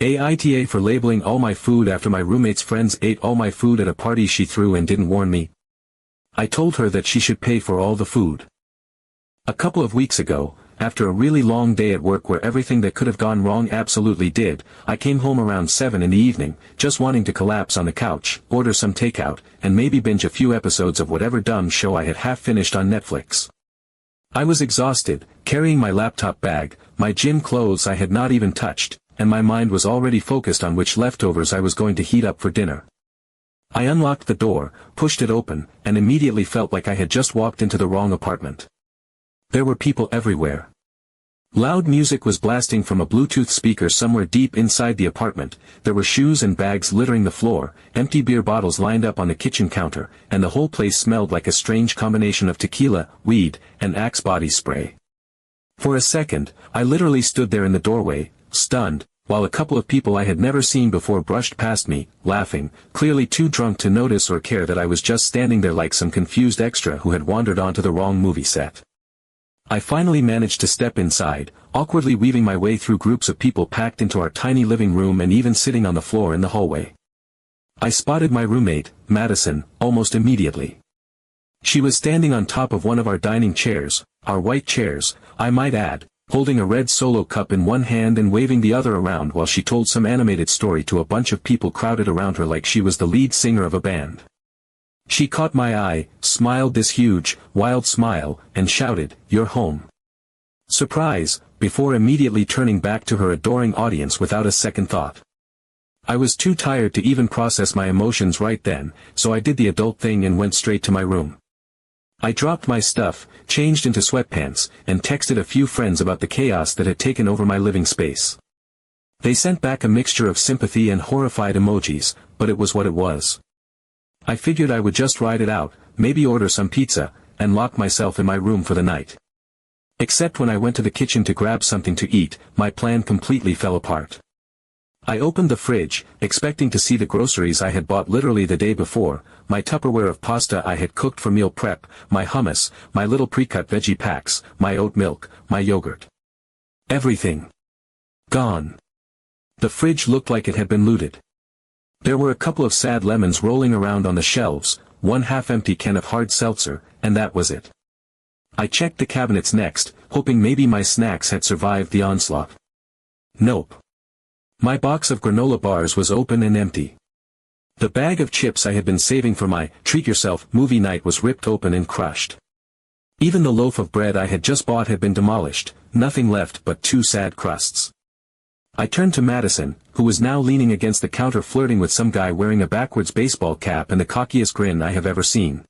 AITA for labeling all my food after my roommate's friends ate all my food at a party she threw and didn't warn me. I told her that she should pay for all the food. A couple of weeks ago, after a really long day at work where everything that could have gone wrong absolutely did, I came home around 7 in the evening, just wanting to collapse on the couch, order some takeout, and maybe binge a few episodes of whatever dumb show I had half finished on Netflix. I was exhausted, carrying my laptop bag, my gym clothes I had not even touched, and my mind was already focused on which leftovers I was going to heat up for dinner. I unlocked the door, pushed it open, and immediately felt like I had just walked into the wrong apartment. There were people everywhere. Loud music was blasting from a Bluetooth speaker somewhere deep inside the apartment, there were shoes and bags littering the floor, empty beer bottles lined up on the kitchen counter, and the whole place smelled like a strange combination of tequila, weed, and Axe body spray. For a second, I literally stood there in the doorway, stunned, while a couple of people I had never seen before brushed past me, laughing, clearly too drunk to notice or care that I was just standing there like some confused extra who had wandered onto the wrong movie set. I finally managed to step inside, awkwardly weaving my way through groups of people packed into our tiny living room and even sitting on the floor in the hallway. I spotted my roommate, Madison, almost immediately. She was standing on top of one of our dining chairs, our white chairs, I might add, holding a red Solo cup in one hand and waving the other around while she told some animated story to a bunch of people crowded around her like she was the lead singer of a band. She caught my eye, smiled this huge, wild smile, and shouted, "You're home." Surprise, before immediately turning back to her adoring audience without a second thought. I was too tired to even process my emotions right then, so I did the adult thing and went straight to my room. I dropped my stuff, changed into sweatpants, and texted a few friends about the chaos that had taken over my living space. They sent back a mixture of sympathy and horrified emojis, but it was what it was. I figured I would just ride it out, maybe order some pizza, and lock myself in my room for the night. Except when I went to the kitchen to grab something to eat, my plan completely fell apart. I opened the fridge, expecting to see the groceries I had bought literally the day before, my Tupperware of pasta I had cooked for meal prep, my hummus, my little pre-cut veggie packs, my oat milk, my yogurt. Everything. Gone. The fridge looked like it had been looted. There were a couple of sad lemons rolling around on the shelves, one half-empty can of hard seltzer, and that was it. I checked the cabinets next, hoping maybe my snacks had survived the onslaught. Nope. My box of granola bars was open and empty. The bag of chips I had been saving for my treat-yourself movie night was ripped open and crushed. Even the loaf of bread I had just bought had been demolished, nothing left but two sad crusts. I turned to Madison, who was now leaning against the counter flirting with some guy wearing a backwards baseball cap and the cockiest grin I have ever seen.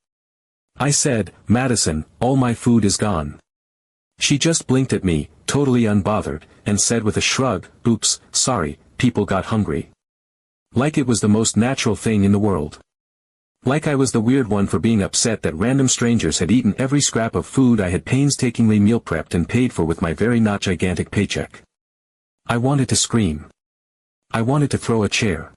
I said, "Madison, all my food is gone." She just blinked at me, totally unbothered, and said with a shrug, "Oops, sorry, people got hungry." Like it was the most natural thing in the world. Like I was the weird one for being upset that random strangers had eaten every scrap of food I had painstakingly meal prepped and paid for with my very not gigantic paycheck. I wanted to scream. I wanted to throw a chair.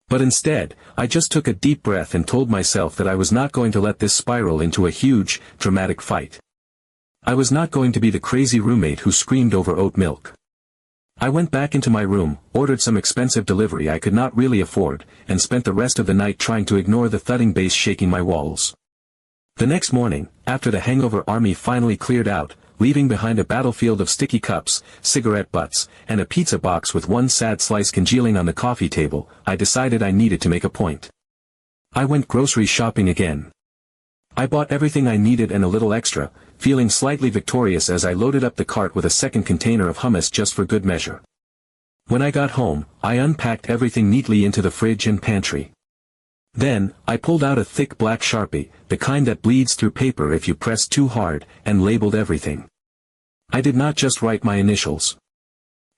But instead, I just took a deep breath and told myself that I was not going to let this spiral into a huge, dramatic fight. I was not going to be the crazy roommate who screamed over oat milk. I went back into my room, ordered some expensive delivery I could not really afford, and spent the rest of the night trying to ignore the thudding bass shaking my walls. The next morning, after the hangover army finally cleared out, leaving behind a battlefield of sticky cups, cigarette butts, and a pizza box with one sad slice congealing on the coffee table, I decided I needed to make a point. I went grocery shopping again. I bought everything I needed and a little extra, feeling slightly victorious as I loaded up the cart with a second container of hummus just for good measure. When I got home, I unpacked everything neatly into the fridge and pantry. Then, I pulled out a thick black Sharpie, the kind that bleeds through paper if you press too hard, and labeled everything. I did not just write my initials.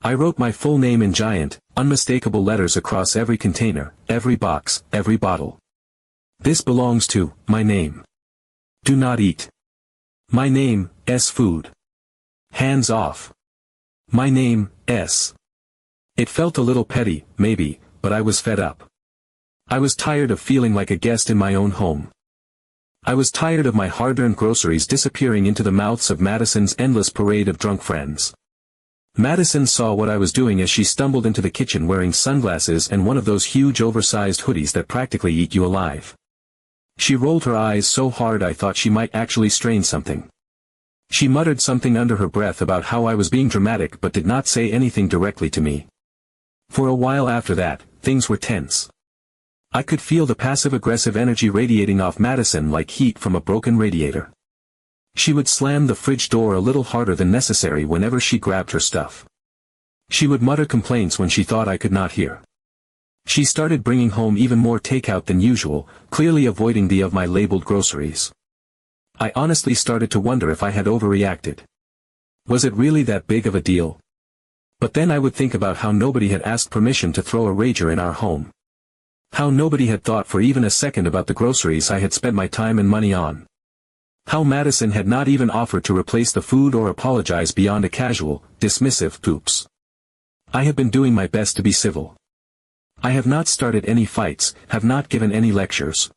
I wrote my full name in giant, unmistakable letters across every container, every box, every bottle. This belongs to my name. Do not eat. My name, S. Food. Hands off. My name, S. It felt a little petty, maybe, but I was fed up. I was tired of feeling like a guest in my own home. I was tired of my hard-earned groceries disappearing into the mouths of Madison's endless parade of drunk friends. Madison saw what I was doing as she stumbled into the kitchen wearing sunglasses and one of those huge oversized hoodies that practically eat you alive. She rolled her eyes so hard I thought she might actually strain something. She muttered something under her breath about how I was being dramatic but did not say anything directly to me. For a while after that, things were tense. I could feel the passive-aggressive energy radiating off Madison like heat from a broken radiator. She would slam the fridge door a little harder than necessary whenever she grabbed her stuff. She would mutter complaints when she thought I could not hear. She started bringing home even more takeout than usual, clearly avoiding the of my labeled groceries. I honestly started to wonder if I had overreacted. Was it really that big of a deal? But then I would think about how nobody had asked permission to throw a rager in our home. How nobody had thought for even a second about the groceries I had spent my time and money on. How Madison had not even offered to replace the food or apologize beyond a casual, dismissive oops. I have been doing my best to be civil. I have not started any fights, have not given any lectures.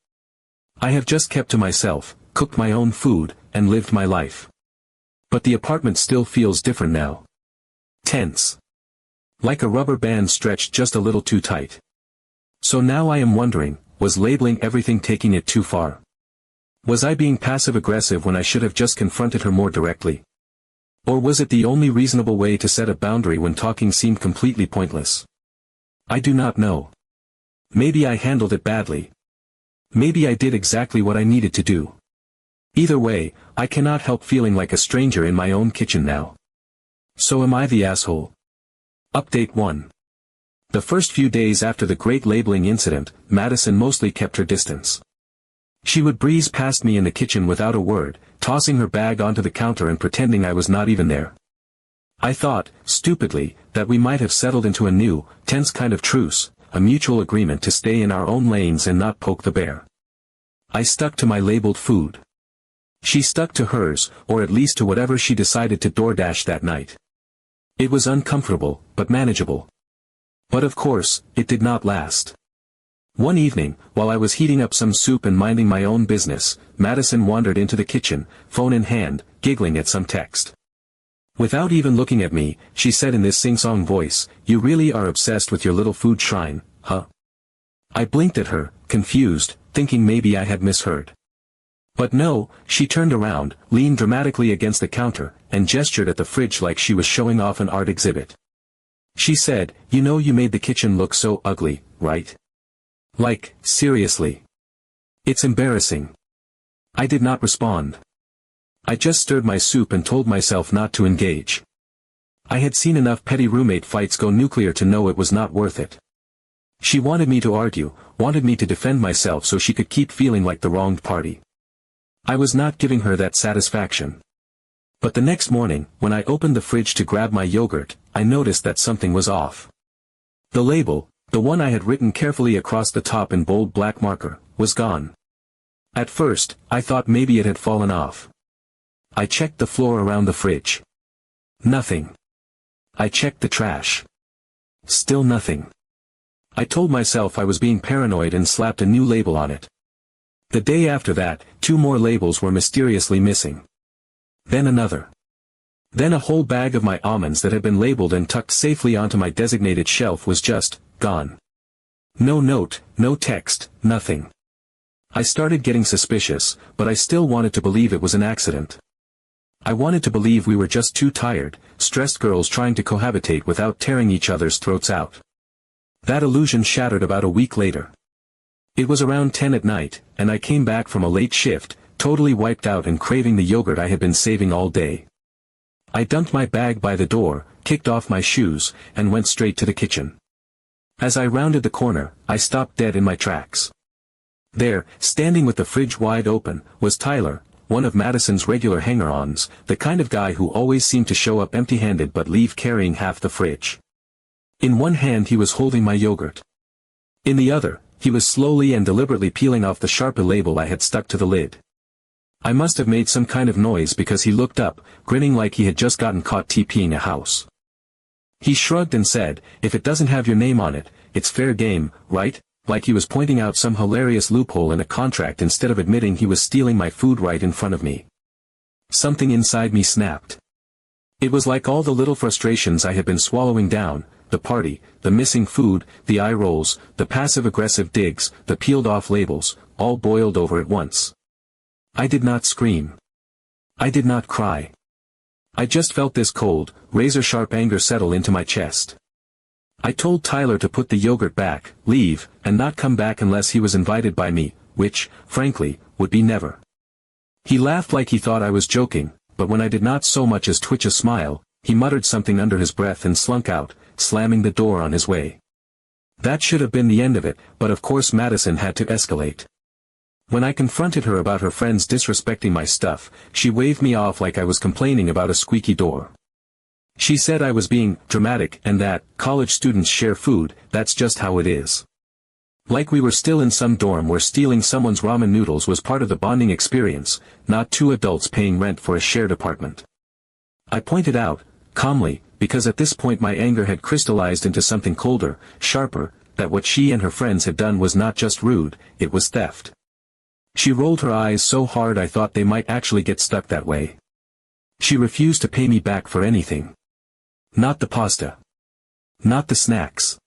I have just kept to myself, cooked my own food, and lived my life. But the apartment still feels different now. Tense. Like a rubber band stretched just a little too tight. So now I am wondering, was labeling everything taking it too far? Was I being passive-aggressive when I should have just confronted her more directly? Or was it the only reasonable way to set a boundary when talking seemed completely pointless? I do not know. Maybe I handled it badly. Maybe I did exactly what I needed to do. Either way, I cannot help feeling like a stranger in my own kitchen now. So am I the asshole? Update 1. The first few days after the great labeling incident, Madison mostly kept her distance. She would breeze past me in the kitchen without a word, tossing her bag onto the counter and pretending I was not even there. I thought, stupidly, that we might have settled into a new, tense kind of truce, a mutual agreement to stay in our own lanes and not poke the bear. I stuck to my labeled food. She stuck to hers, or at least to whatever she decided to DoorDash that night. It was uncomfortable, but manageable. But of course, it did not last. One evening, while I was heating up some soup and minding my own business, Madison wandered into the kitchen, phone in hand, giggling at some text. Without even looking at me, she said in this sing-song voice, "You really are obsessed with your little food shrine, huh?" I blinked at her, confused, thinking maybe I had misheard. But no, she turned around, leaned dramatically against the counter, and gestured at the fridge like she was showing off an art exhibit. She said, "You know you made the kitchen look so ugly, right? Like, seriously. It's embarrassing." I did not respond. I just stirred my soup and told myself not to engage. I had seen enough petty roommate fights go nuclear to know it was not worth it. She wanted me to argue, wanted me to defend myself so she could keep feeling like the wronged party. I was not giving her that satisfaction. But the next morning, when I opened the fridge to grab my yogurt, I noticed that something was off. The label, the one I had written carefully across the top in bold black marker, was gone. At first, I thought maybe it had fallen off. I checked the floor around the fridge. Nothing. I checked the trash. Still nothing. I told myself I was being paranoid and slapped a new label on it. The day after that, 2 more labels were mysteriously missing. Then another. Then a whole bag of my almonds that had been labeled and tucked safely onto my designated shelf was just gone. No note, no text, nothing. I started getting suspicious, but I still wanted to believe it was an accident. I wanted to believe we were just 2 tired, stressed girls trying to cohabitate without tearing each other's throats out. That illusion shattered about a week later. It was around 10 at night, and I came back from a late shift, totally wiped out and craving the yogurt I had been saving all day. I dumped my bag by the door, kicked off my shoes, and went straight to the kitchen. As I rounded the corner, I stopped dead in my tracks. There, standing with the fridge wide open, was Tyler, one of Madison's regular hanger-ons, the kind of guy who always seemed to show up empty-handed but leave carrying half the fridge. In one hand he was holding my yogurt. In the other, he was slowly and deliberately peeling off the Sharpie label I had stuck to the lid. I must have made some kind of noise because he looked up, grinning like he had just gotten caught TPing a house. He shrugged and said, "If it doesn't have your name on it, it's fair game, right?" Like he was pointing out some hilarious loophole in a contract instead of admitting he was stealing my food right in front of me. Something inside me snapped. It was like all the little frustrations I had been swallowing down, the party, the missing food, the eye rolls, the passive-aggressive digs, the peeled-off labels, all boiled over at once. I did not scream. I did not cry. I just felt this cold, razor-sharp anger settle into my chest. I told Tyler to put the yogurt back, leave, and not come back unless he was invited by me, which, frankly, would be never. He laughed like he thought I was joking, but when I did not so much as twitch a smile, he muttered something under his breath and slunk out, slamming the door on his way. That should have been the end of it, but of course Madison had to escalate. When I confronted her about her friends disrespecting my stuff, she waved me off like I was complaining about a squeaky door. She said I was being dramatic and that, college students share food, that's just how it is. Like we were still in some dorm where stealing someone's ramen noodles was part of the bonding experience, not two adults paying rent for a shared apartment. I pointed out, calmly, because at this point my anger had crystallized into something colder, sharper, that what she and her friends had done was not just rude, it was theft. She rolled her eyes so hard I thought they might actually get stuck that way. She refused to pay me back for anything. Not the pasta. Not the snacks.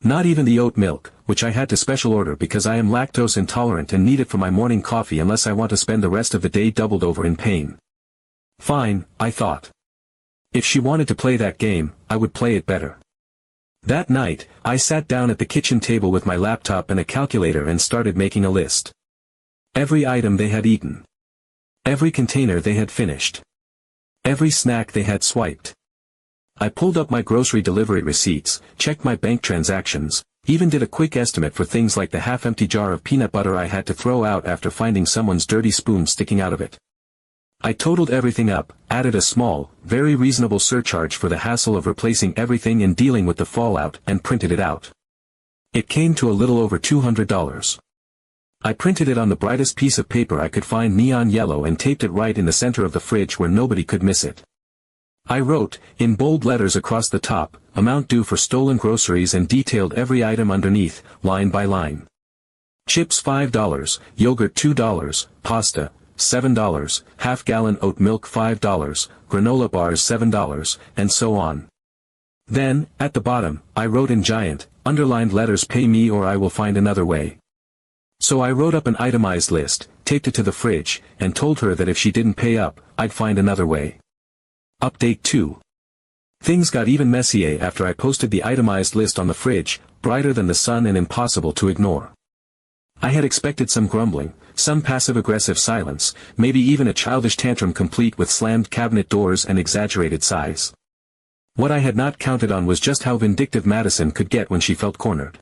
Not even the oat milk, which I had to special order because I am lactose intolerant and need it for my morning coffee unless I want to spend the rest of the day doubled over in pain. Fine, I thought. If she wanted to play that game, I would play it better. That night, I sat down at the kitchen table with my laptop and a calculator and started making a list. Every item they had eaten. Every container they had finished. Every snack they had swiped. I pulled up my grocery delivery receipts, checked my bank transactions, even did a quick estimate for things like the half-empty jar of peanut butter I had to throw out after finding someone's dirty spoon sticking out of it. I totaled everything up, added a small, very reasonable surcharge for the hassle of replacing everything and dealing with the fallout, and printed it out. It came to a little over $200. I printed it on the brightest piece of paper I could find neon yellow and taped it right in the center of the fridge where nobody could miss it. I wrote, in bold letters across the top, amount due for stolen groceries and detailed every item underneath, line by line. Chips $5, yogurt $2, pasta, $7, half-gallon oat milk $5, granola bars $7, and so on. Then, at the bottom, I wrote in giant, underlined letters pay me or I will find another way. So I wrote up an itemized list, taped it to the fridge, and told her that if she didn't pay up, I'd find another way. Update 2. Things got even messier after I posted the itemized list on the fridge, brighter than the sun and impossible to ignore. I had expected some grumbling, some passive-aggressive silence, maybe even a childish tantrum complete with slammed cabinet doors and exaggerated sighs. What I had not counted on was just how vindictive Madison could get when she felt cornered.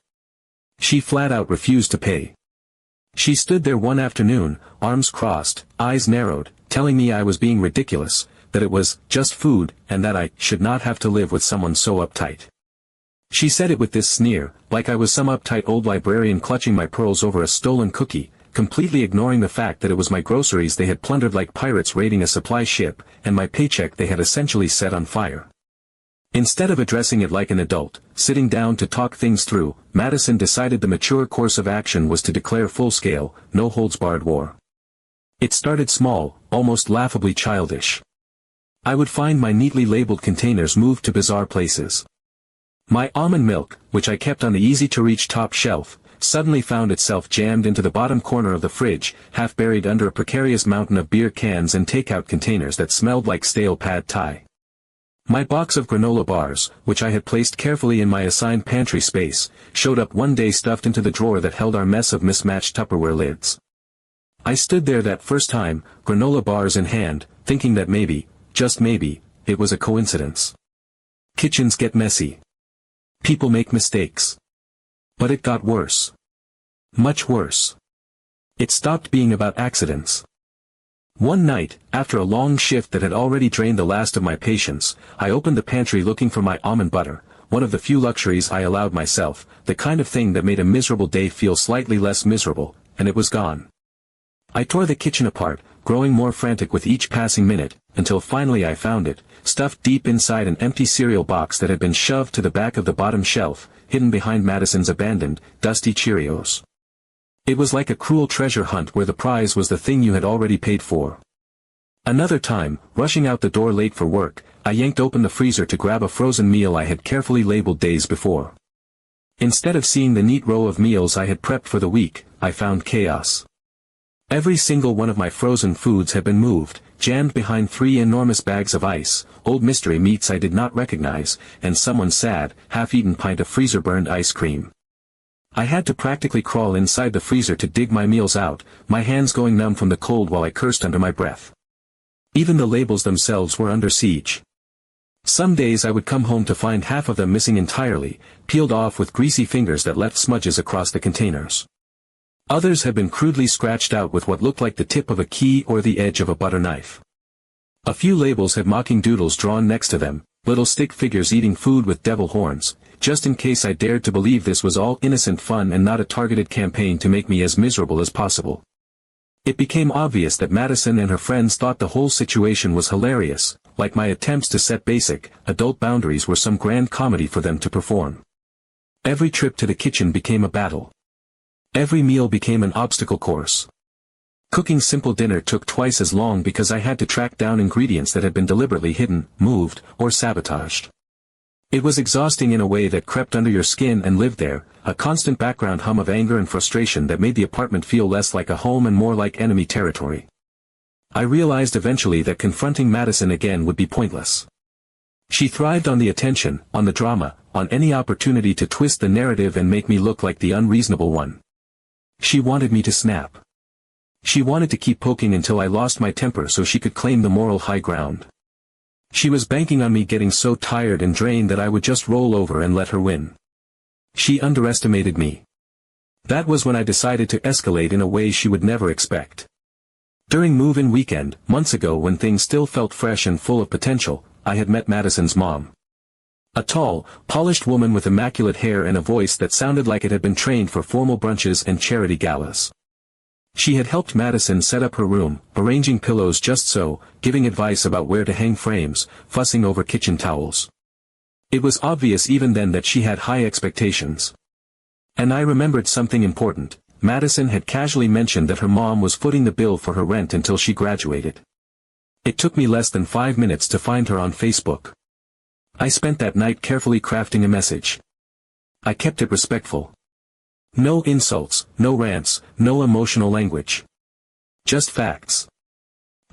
She flat out refused to pay. She stood there one afternoon, arms crossed, eyes narrowed, telling me I was being ridiculous, that it was just food, and that I should not have to live with someone so uptight. She said it with this sneer, like I was some uptight old librarian clutching my pearls over a stolen cookie, completely ignoring the fact that it was my groceries they had plundered like pirates raiding a supply ship, and my paycheck they had essentially set on fire. Instead of addressing it like an adult, sitting down to talk things through, Madison decided the mature course of action was to declare full-scale, no-holds-barred war. It started small, almost laughably childish. I would find my neatly labeled containers moved to bizarre places. My almond milk, which I kept on the easy-to-reach top shelf, suddenly found itself jammed into the bottom corner of the fridge, half buried under a precarious mountain of beer cans and takeout containers that smelled like stale pad thai. My box of granola bars, which I had placed carefully in my assigned pantry space, showed up one day stuffed into the drawer that held our mess of mismatched Tupperware lids. I stood there that first time, granola bars in hand, thinking that maybe, just maybe, it was a coincidence. Kitchens get messy. People make mistakes. But it got worse. Much worse. It stopped being about accidents. One night, after a long shift that had already drained the last of my patience, I opened the pantry looking for my almond butter, one of the few luxuries I allowed myself, the kind of thing that made a miserable day feel slightly less miserable, and it was gone. I tore the kitchen apart, growing more frantic with each passing minute, until finally I found it, stuffed deep inside an empty cereal box that had been shoved to the back of the bottom shelf, hidden behind Madison's abandoned, dusty Cheerios. It was like a cruel treasure hunt where the prize was the thing you had already paid for. Another time, rushing out the door late for work, I yanked open the freezer to grab a frozen meal I had carefully labeled days before. Instead of seeing the neat row of meals I had prepped for the week, I found chaos. Every single one of my frozen foods had been moved, jammed behind 3 enormous bags of ice, old mystery meats I did not recognize, and someone's sad, half-eaten pint of freezer-burned ice cream. I had to practically crawl inside the freezer to dig my meals out, my hands going numb from the cold while I cursed under my breath. Even the labels themselves were under siege. Some days I would come home to find half of them missing entirely, peeled off with greasy fingers that left smudges across the containers. Others had been crudely scratched out with what looked like the tip of a key or the edge of a butter knife. A few labels had mocking doodles drawn next to them, little stick figures eating food with devil horns, just in case I dared to believe this was all innocent fun and not a targeted campaign to make me as miserable as possible. It became obvious that Madison and her friends thought the whole situation was hilarious, like my attempts to set basic, adult boundaries were some grand comedy for them to perform. Every trip to the kitchen became a battle. Every meal became an obstacle course. Cooking simple dinner took twice as long because I had to track down ingredients that had been deliberately hidden, moved, or sabotaged. It was exhausting in a way that crept under your skin and lived there, a constant background hum of anger and frustration that made the apartment feel less like a home and more like enemy territory. I realized eventually that confronting Madison again would be pointless. She thrived on the attention, on the drama, on any opportunity to twist the narrative and make me look like the unreasonable one. She wanted me to snap. She wanted to keep poking until I lost my temper so she could claim the moral high ground. She was banking on me getting so tired and drained that I would just roll over and let her win. She underestimated me. That was when I decided to escalate in a way she would never expect. During move-in weekend, months ago when things still felt fresh and full of potential, I had met Madison's mom. A tall, polished woman with immaculate hair and a voice that sounded like it had been trained for formal brunches and charity galas. She had helped Madison set up her room, arranging pillows just so, giving advice about where to hang frames, fussing over kitchen towels. It was obvious even then that she had high expectations. And I remembered something important. Madison had casually mentioned that her mom was footing the bill for her rent until she graduated. It took me less than 5 minutes to find her on Facebook. I spent that night carefully crafting a message. I kept it respectful. No insults, no rants, no emotional language. Just facts.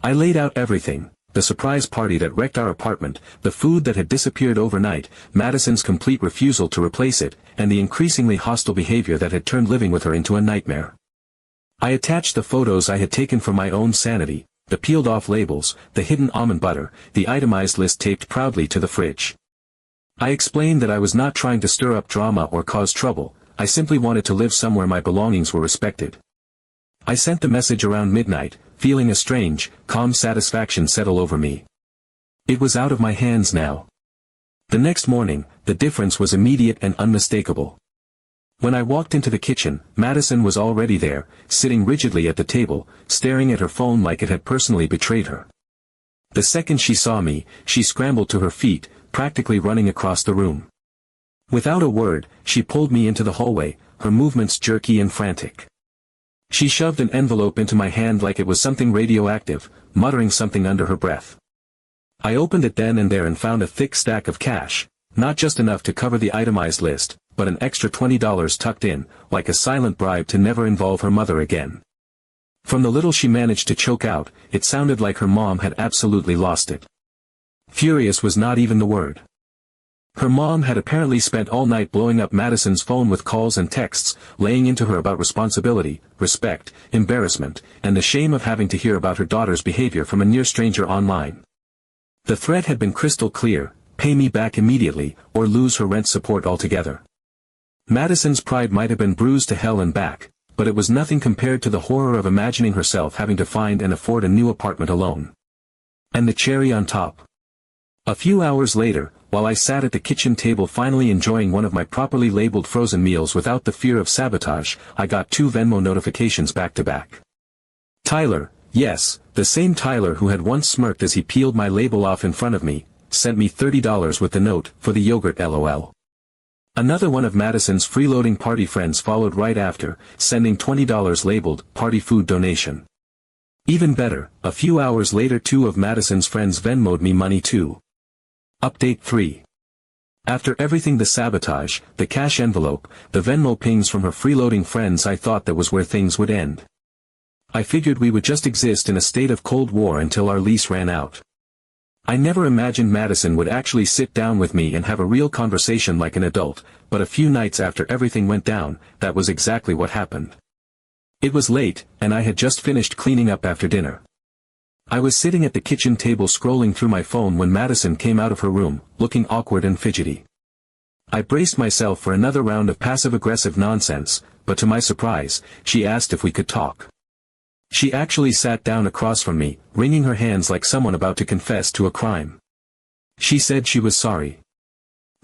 I laid out everything, the surprise party that wrecked our apartment, the food that had disappeared overnight, Madison's complete refusal to replace it, and the increasingly hostile behavior that had turned living with her into a nightmare. I attached the photos I had taken for my own sanity, the peeled-off labels, the hidden almond butter, the itemized list taped proudly to the fridge. I explained that I was not trying to stir up drama or cause trouble, I simply wanted to live somewhere my belongings were respected. I sent the message around midnight, feeling a strange, calm satisfaction settle over me. It was out of my hands now. The next morning, the difference was immediate and unmistakable. When I walked into the kitchen, Madison was already there, sitting rigidly at the table, staring at her phone like it had personally betrayed her. The second she saw me, she scrambled to her feet, practically running across the room. Without a word, she pulled me into the hallway, her movements jerky and frantic. She shoved an envelope into my hand like it was something radioactive, muttering something under her breath. I opened it then and there and found a thick stack of cash, not just enough to cover the itemized list, but an extra $20 tucked in, like a silent bribe to never involve her mother again. From the little she managed to choke out, it sounded like her mom had absolutely lost it. Furious was not even the word. Her mom had apparently spent all night blowing up Madison's phone with calls and texts, laying into her about responsibility, respect, embarrassment, and the shame of having to hear about her daughter's behavior from a near stranger online. The threat had been crystal clear: pay me back immediately, or lose her rent support altogether. Madison's pride might have been bruised to hell and back, but it was nothing compared to the horror of imagining herself having to find and afford a new apartment alone. And the cherry on top. A few hours later, while I sat at the kitchen table finally enjoying one of my properly labeled frozen meals without the fear of sabotage, I got 2 Venmo notifications back to back. Tyler, yes, the same Tyler who had once smirked as he peeled my label off in front of me, sent me $30 with the note, for the yogurt LOL. Another one of Madison's freeloading party friends followed right after, sending $20 labeled, party food donation. Even better, a few hours later two of Madison's friends Venmo'd me money too. Update 3. After everything, the sabotage, the cash envelope, the Venmo pings from her freeloading friends, I thought that was where things would end. I figured we would just exist in a state of Cold War until our lease ran out. I never imagined Madison would actually sit down with me and have a real conversation like an adult, but a few nights after everything went down, that was exactly what happened. It was late, and I had just finished cleaning up after dinner. I was sitting at the kitchen table scrolling through my phone when Madison came out of her room, looking awkward and fidgety. I braced myself for another round of passive-aggressive nonsense, but to my surprise, she asked if we could talk. She actually sat down across from me, wringing her hands like someone about to confess to a crime. She said she was sorry.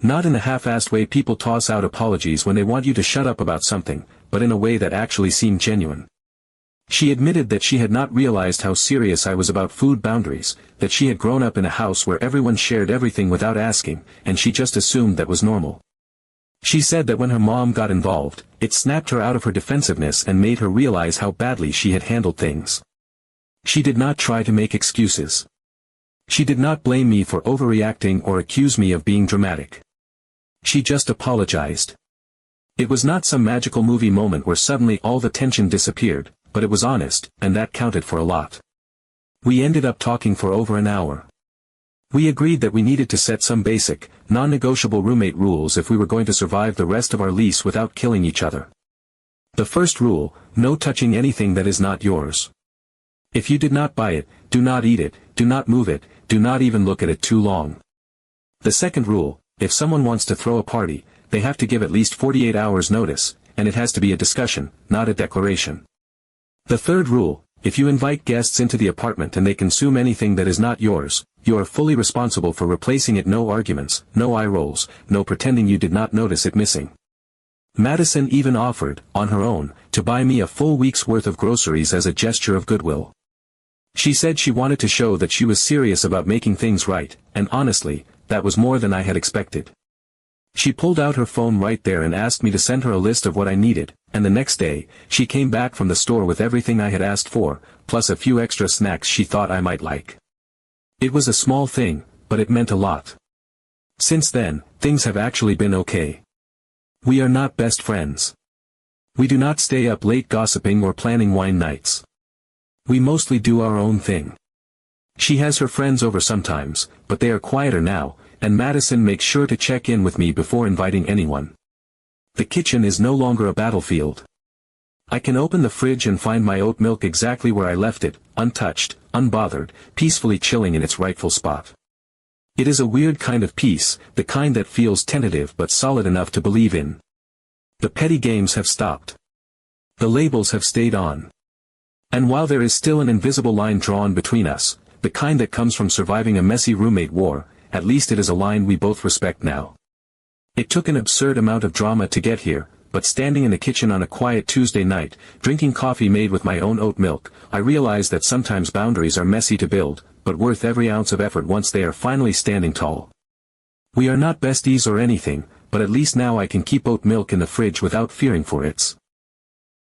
Not in the half-assed way people toss out apologies when they want you to shut up about something, but in a way that actually seemed genuine. She admitted that she had not realized how serious I was about food boundaries, that she had grown up in a house where everyone shared everything without asking, and she just assumed that was normal. She said that when her mom got involved, it snapped her out of her defensiveness and made her realize how badly she had handled things. She did not try to make excuses. She did not blame me for overreacting or accuse me of being dramatic. She just apologized. It was not some magical movie moment where suddenly all the tension disappeared, but it was honest, and that counted for a lot. We ended up talking for over an hour. We agreed that we needed to set some basic, non-negotiable roommate rules if we were going to survive the rest of our lease without killing each other. The first rule: no touching anything that is not yours. If you did not buy it, do not eat it, do not move it, do not even look at it too long. The second rule: if someone wants to throw a party, they have to give at least 48 hours notice, and it has to be a discussion, not a declaration. The third rule: if you invite guests into the apartment and they consume anything that is not yours, you are fully responsible for replacing it. No arguments, no eye rolls, no pretending you did not notice it missing. Madison even offered, on her own, to buy me a full week's worth of groceries as a gesture of goodwill. She said she wanted to show that she was serious about making things right, and honestly, that was more than I had expected. She pulled out her phone right there and asked me to send her a list of what I needed, and the next day, she came back from the store with everything I had asked for, plus a few extra snacks she thought I might like. It was a small thing, but it meant a lot. Since then, things have actually been okay. We are not best friends. We do not stay up late gossiping or planning wine nights. We mostly do our own thing. She has her friends over sometimes, but they are quieter now, and Madison makes sure to check in with me before inviting anyone. The kitchen is no longer a battlefield. I can open the fridge and find my oat milk exactly where I left it, untouched, unbothered, peacefully chilling in its rightful spot. It is a weird kind of peace, the kind that feels tentative but solid enough to believe in. The petty games have stopped. The labels have stayed on. And while there is still an invisible line drawn between us, the kind that comes from surviving a messy roommate war, at least it is a line we both respect now. It took an absurd amount of drama to get here, but standing in the kitchen on a quiet Tuesday night, drinking coffee made with my own oat milk, I realized that sometimes boundaries are messy to build, but worth every ounce of effort once they are finally standing tall. We are not besties or anything, but at least now I can keep oat milk in the fridge without fearing for its